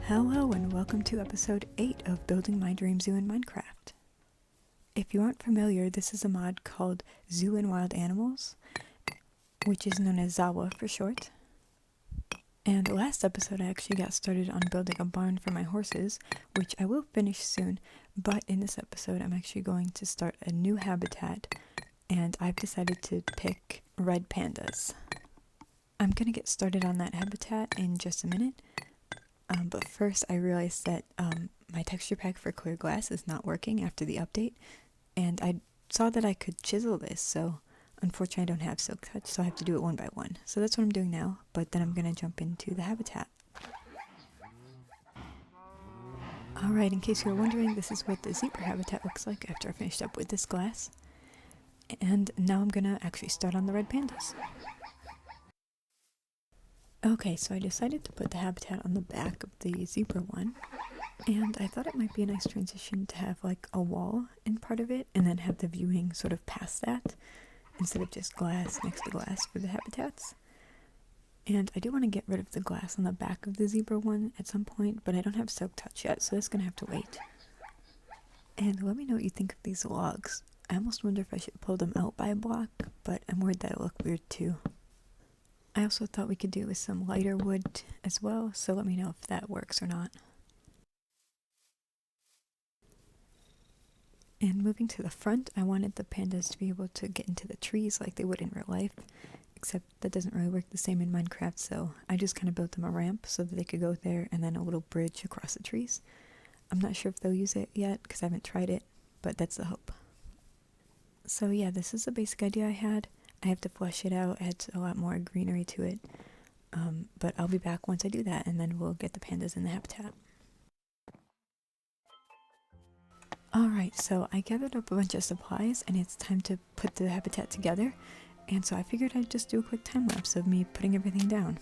Hello and welcome to episode 8 of Building My Dream Zoo in Minecraft. If you aren't familiar, this is a mod called Zoo and Wild Animals, which is known as ZAWA for short. And last episode I actually got started on building a barn for my horses, which I will finish soon, but in this episode I'm actually going to start a new habitat, and I've decided to pick red pandas. I'm going to get started on that habitat in just a minute. But first I realized that my texture pack for clear glass is not working after the update, and I saw that I could chisel this, so unfortunately I don't have silk touch, so I have to do it one by one. So that's what I'm doing now, but then I'm going to jump into the habitat. Alright, in case you were wondering, this is what the zebra habitat looks like after I finished up with this glass. And now I'm going to actually start on the red pandas. Okay, so I decided to put the habitat on the back of the zebra one, and I thought it might be a nice transition to have like a wall in part of it, and then have the viewing sort of past that, instead of just glass next to glass for the habitats. And I do want to get rid of the glass on the back of the zebra one at some point, but I don't have silk touch yet, so that's going to have to wait. And let me know what you think of these logs. I almost wonder if I should pull them out by a block, but I'm worried that it'll look weird too. I also thought we could do with some lighter wood as well, so let me know if that works or not. And moving to the front, I wanted the pandas to be able to get into the trees like they would in real life, except that doesn't really work the same in Minecraft, so I just kind of built them a ramp so that they could go there, and then a little bridge across the trees. I'm not sure if they'll use it yet because I haven't tried it, but that's the hope. So yeah, this is the basic idea I had. I have to flesh it out, add a lot more greenery to it, but I'll be back once I do that, and then we'll get the pandas in the habitat. Alright, so I gathered up a bunch of supplies, and it's time to put the habitat together, and so I figured I'd just do a quick time lapse of me putting everything down.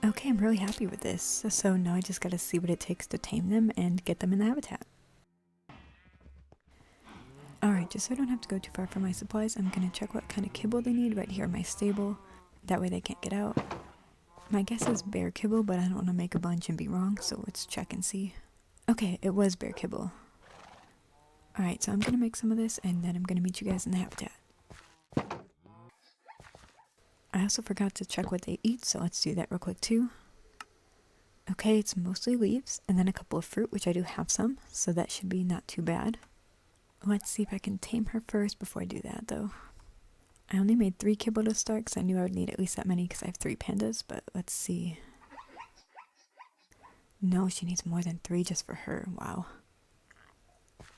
Okay, I'm really happy with this, so now I just gotta see what it takes to tame them and get them in the habitat. Alright, just so I don't have to go too far for my supplies, I'm gonna check what kind of kibble they need right here in my stable. That way they can't get out. My guess is bear kibble, but I don't want to make a bunch and be wrong, so let's check and see. Okay, it was bear kibble. Alright, so I'm gonna make some of this, and then I'm gonna meet you guys in the habitat. I also forgot to check what they eat, so let's do that real quick too. Okay, it's mostly leaves, and then a couple of fruit, which I do have some, so that should be not too bad. Let's see if I can tame her first before I do that, though. I only made 3 kibble to start, because I knew I would need at least that many, because I have 3 pandas, but let's see. No, she needs more than 3 just for her, wow.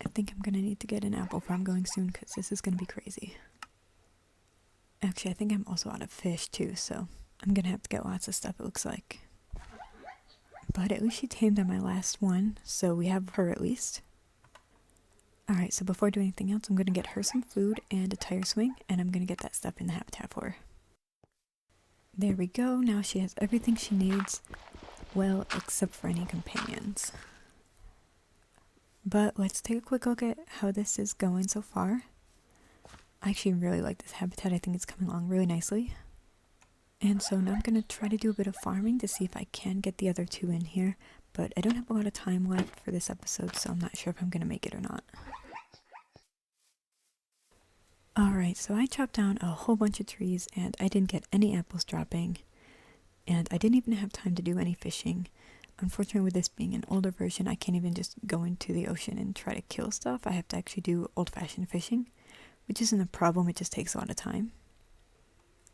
I think I'm gonna need to get an apple farm going soon, because this is gonna be crazy. Actually, I think I'm also out of fish too, so I'm gonna have to get lots of stuff, it looks like. But at least she tamed on my last one, so we have her at least. Alright, so before I do anything else, I'm gonna get her some food and a tire swing, and I'm gonna get that stuff in the habitat for her. There we go, now she has everything she needs, well, except for any companions. But let's take a quick look at how this is going so far. I actually really like this habitat. I think it's coming along really nicely. And so now I'm going to try to do a bit of farming to see if I can get the other two in here. But I don't have a lot of time left for this episode, so I'm not sure if I'm going to make it or not. Alright, so I chopped down a whole bunch of trees and I didn't get any apples dropping. And I didn't even have time to do any fishing. Unfortunately, with this being an older version, I can't even just go into the ocean and try to kill stuff. I have to actually do old-fashioned fishing, which isn't a problem, it just takes a lot of time.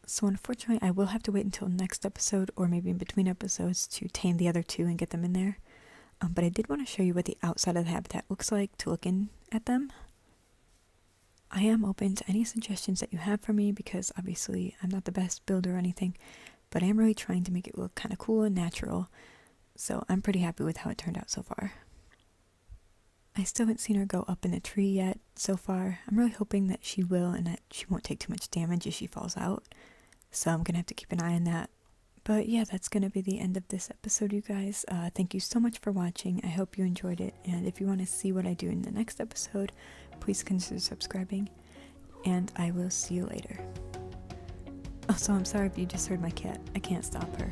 So unfortunately, I will have to wait until next episode, or maybe in between episodes, to tame the other two and get them in there. But I did want to show you what the outside of the habitat looks like to look in at them. I am open to any suggestions that you have for me, because obviously I'm not the best builder or anything, but I am really trying to make it look kind of cool and natural, so I'm pretty happy with how it turned out so far. I still haven't seen her go up in the tree yet so far. I'm really hoping that she will and that she won't take too much damage if she falls out, so I'm gonna have to keep an eye on that. But yeah, that's gonna be the end of this episode, you guys. Thank you so much for watching. I hope you enjoyed it, and if you want to see what I do in the next episode, please consider subscribing, and I will see you later. Also, I'm sorry if you just heard my cat. I can't stop her.